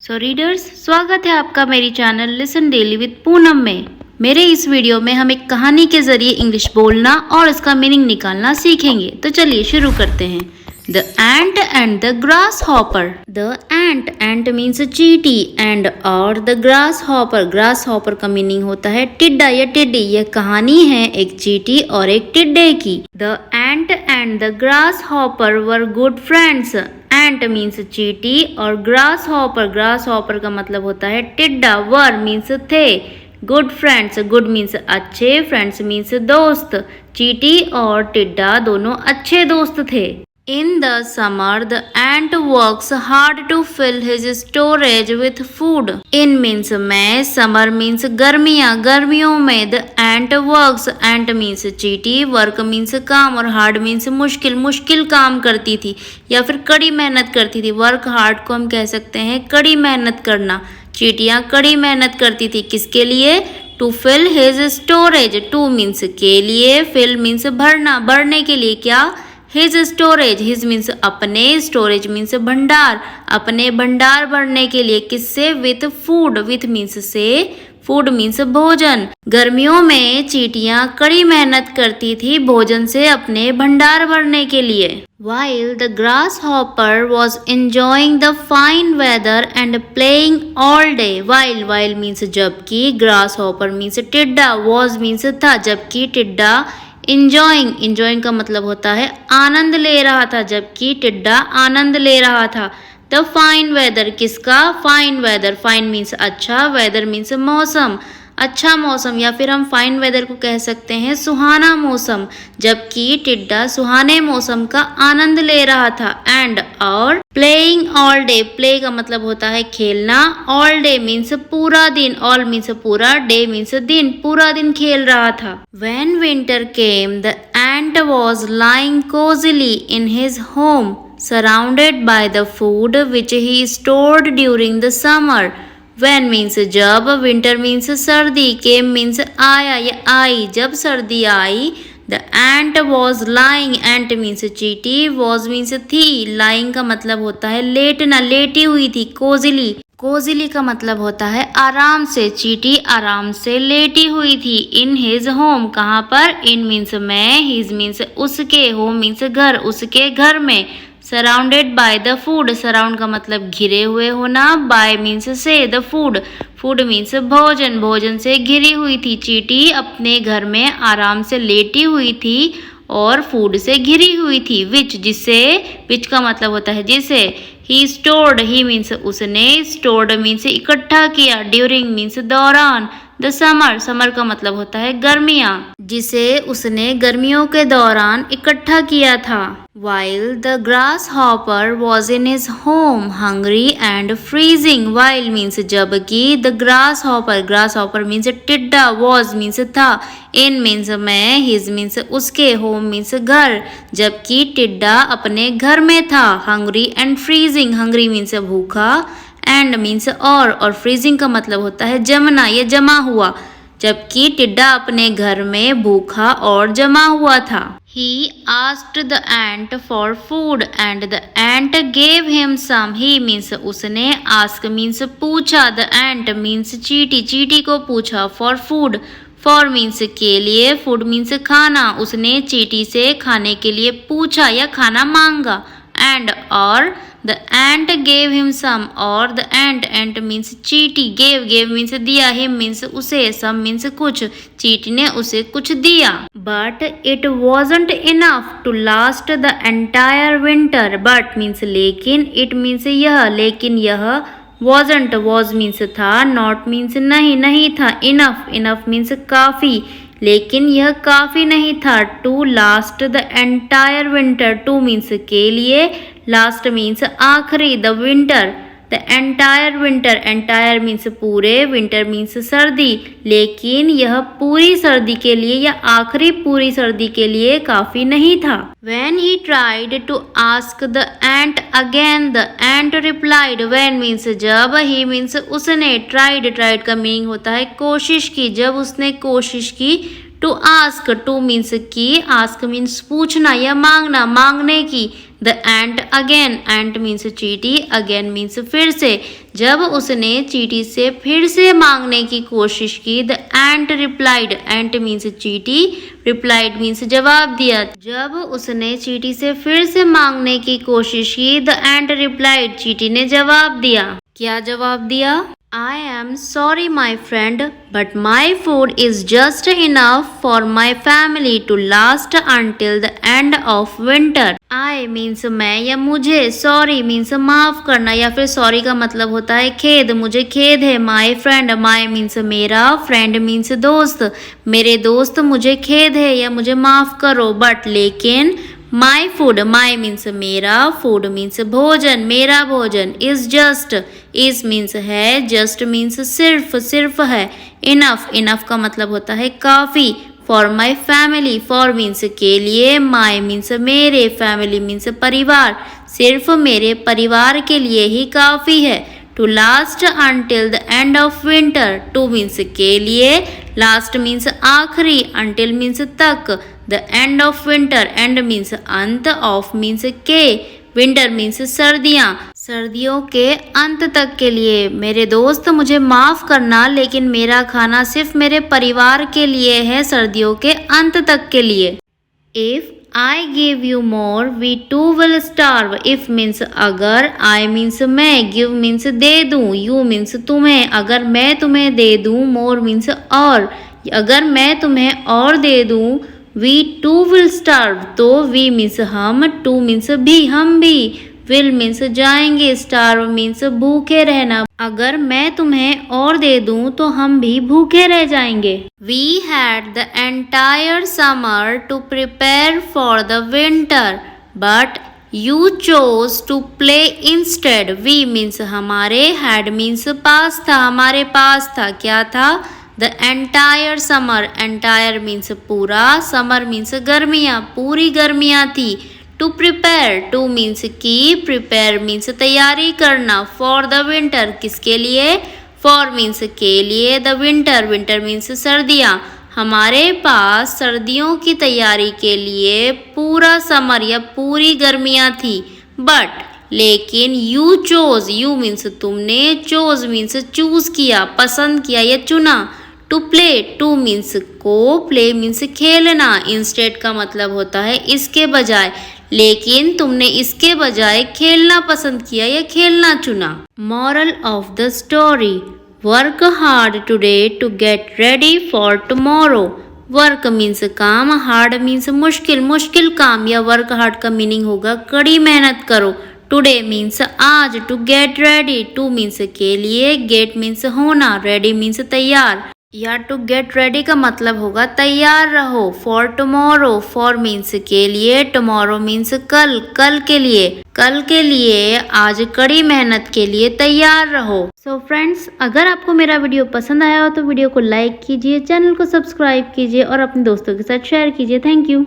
सो readers, स्वागत है आपका मेरी channel listen daily with Poonam में। मेरे इस वीडियो में हम एक कहानी के जरिए इंग्लिश बोलना और इसका मीनिंग निकालना सीखेंगे। तो चलिए शुरू करते हैं। The ant and the grass hopper. The ant means चींटी एंड और द ग्रास हॉपर का मीनिंग होता है टिड्डा या टिड्डी। यह कहानी है एक चींटी और एक टिड्डे की। The ant and the grass hopper were good friends. Ant means चींटी और ग्रास हॉपर का मतलब होता है टिड्डा। वर मीन्स थे। गुड फ्रेंड्स, गुड मीन्स अच्छे, फ्रेंड्स मीन्स दोस्त। चींटी और टिड्डा दोनों अच्छे दोस्त थे। In the summer, the ant works hard to fill his storage with food. In means में, summer means गर्मियाँ, गर्मियों में the ant works, ant means चींटी, work means काम और hard means मुश्किल, मुश्किल काम करती थी या फिर कड़ी मेहनत करती थी। work hard को हम कह सकते हैं कड़ी मेहनत करना। चींटियाँ कड़ी मेहनत करती थी किसके लिए? To fill his storage, to means के लिए, fill means भरना, भरने के लिए क्या? His storage, his means अपने, storage means भंडार, अपने भंडार भरने के लिए किससे? With food, with means से, food means भोजन। गर्मियों में चींटियाँ कड़ी मेहनत करती थी भोजन से अपने भंडार भरने के लिए। While the grasshopper was enjoying the fine weather and playing all day, while means जबकि, grasshopper means टिड्डा, was means था, जबकि टिड्डा इंजॉइंग का मतलब होता है आनंद ले रहा था, जबकि टिड्डा आनंद ले रहा था। द फाइन वेदर किसका? फाइन वेदर, फाइन मीन्स अच्छा, वेदर मीन्स मौसम, अच्छा मौसम, या फिर हम फाइन वेदर को कह सकते हैं सुहाना मौसम, जबकि टिड्डा सुहाने मौसम का आनंद ले रहा था। एंड और प्लेइंग ऑल डे, प्ले का मतलब होता है खेलना, ऑल डे मीन्स पूरा दिन, ऑल मीन्स पूरा, डे मीन्स दिन, पूरा दिन खेल रहा था। When winter came, the ant was lying cozily in his home, surrounded by the food which he stored during the summer. When means जब, winter means सर्दी, came means आया या आई, जब सर्दी आई। The ant was lying, ant means चींटी, was means थी, lying का मतलब होता है लेटना, लेटी हुई थी। कोजिली का मतलब होता है आराम से, चींटी आराम से लेटी हुई थी। इन हिज होम, कहाँ पर? इन मीन्स में, हिज मीन्स उसके, होम मीन्स घर, उसके घर में। Surrounded by the food, surround का मतलब घिरे हुए होना, बाय मीन्स से, द फूड, फूड मीन्स भोजन, भोजन से घिरी हुई थी। चींटी अपने घर में आराम से लेटी हुई थी और फूड से घिरी हुई थी। विच, जिसे, विच का मतलब होता है जिसे। ही स्टोर्ड, ही मीन्स उसने, स्टोर्ड मीन्स इकट्ठा किया, ड्यूरिंग मीन्स दौरान। द समर का मतलब होता है गर्मियाँ, जिसे उसने गर्मियों के दौरान इकट्ठा किया था। While the grasshopper was in his home, hungry and freezing, while means जबकि, the grasshopper means टिड्डा, was means था, in means में, his means उसके, home means घर, जबकि टिड्डा अपने घर में था। hungry and freezing, hungry means भूखा, and means और freezing का मतलब होता है जमना या जमा हुआ, जबकि टिड्डा अपने घर में भूखा और जमा हुआ था। He asked the ant for food and the ant gave him some. He means उसने, ask means पूछा, the ant means चींटी, चींटी को पूछा, for food, for means के लिए, food means खाना, उसने चींटी से खाने के लिए पूछा या खाना मांगा। and और the ant gave him some, और the ant means चींटी, gave means दिया, him means उसे, some means कुछ, चींटी ने उसे कुछ दिया। but it wasn't enough to last the entire winter, but means लेकिन, it means यह, लेकिन यह, wasn't, was means था, not means नहीं, नहीं था, enough means काफी, लेकिन यह काफी नहीं था। To last the entire winter, to means के लिए, लास्ट मीन्स आखिरी, the winter, the entire winter, entire means पूरे, विंटर मीन्स सर्दी, लेकिन यह पूरी सर्दी के लिए या आखिरी पूरी सर्दी के लिए काफी नहीं था। When he tried to ask the ant again, the ant replied, when means जब, he means उसने, tried का मीनिंग होता है कोशिश की, जब उसने कोशिश की। टू आस्क, टू मीन्स की, आस्क मीन्स पूछना या मांगना, मांगने की। The ant again, ant means चींटी, अगेन मीन्स फिर से, जब उसने चींटी से फिर से मांगने की कोशिश की, the ant replied, ant means चींटी, रिप्लाइड मीन्स जवाब दिया। जब उसने चींटी से फिर से मांगने की कोशिश की, द एंट रिप्लाइड, चींटी ने जवाब दिया। क्या जवाब दिया? I am sorry my friend, but my food is just enough for my family to last until the end of winter. I means मैं या मुझे, sorry means माफ करना या फिर sorry का मतलब होता है खेद, मुझे खेद है। my friend, my means मेरा, friend means दोस्त, मेरे दोस्त मुझे खेद है या मुझे माफ करो, but लेकिन my food, my means मेरा, food means भोजन, मेरा भोजन, is just, is means है, just means सिर्फ, सिर्फ है, enough, enough का मतलब होता है काफी, for my family, for means के लिए, my means मेरे, family means परिवार, सिर्फ मेरे परिवार के लिए ही काफी है। to last until the end of winter, to means के लिए, last means आखिरी, until means तक, the end of winter, end means अंत, of means के, winter means सर्दियाँ, सर्दियों के अंत तक के लिए। मेरे दोस्त मुझे माफ करना, लेकिन मेरा खाना सिर्फ मेरे परिवार के लिए है, सर्दियों के अंत तक के लिए। If I give you more, we too will starve. If means अगर, I means मैं, give means दे दूँ, you means तुम्हें, अगर मैं तुम्हें दे दूँ, more means और, अगर मैं तुम्हें और दे दूँ, we too will starve, तो we means हम, to means भी, हम भी, will means जाएंगे, starve means भूखे रहना, अगर मैं तुम्हें और दे दूं तो हम भी भूखे रह जाएंगे। We had the entire summer to prepare for the winter, but you chose to play instead. We means हमारे, had means पास था, हमारे पास था, क्या था? The entire summer, entire means पूरा, summer means गर्मियाँ, पूरी गर्मियाँ थी। To prepare, to means की, prepare means तैयारी करना, for the winter किसके लिए? For means के लिए, the winter, winter means सर्दियाँ, हमारे पास सर्दियों की तैयारी के लिए पूरा समर या पूरी गर्मियाँ थी। But लेकिन you chose, you means तुमने, chose means चूज किया, पसंद किया या चुना। To play, to means को, play means खेलना, instead का मतलब होता है इसके बजाय, लेकिन तुमने इसके बजाय खेलना पसंद किया या खेलना चुना। Moral of the story, work hard today to get ready for tomorrow. Work means काम, hard means मुश्किल, मुश्किल काम या work hard का मीनिंग होगा कड़ी मेहनत करो। Today means आज, to get ready, to means के लिए, get means होना, ready means तैयार या टू गेट रेडी का मतलब होगा तैयार रहो। फॉर टुमारो, फॉर मीन्स के लिए, टुमारो मीन्स कल, कल के लिए, कल के लिए, आज कड़ी मेहनत के लिए तैयार रहो। सो फ्रेंड्स, अगर आपको मेरा वीडियो पसंद आया हो तो वीडियो को लाइक कीजिए, चैनल को सब्सक्राइब कीजिए और अपने दोस्तों के साथ शेयर कीजिए। Thank you.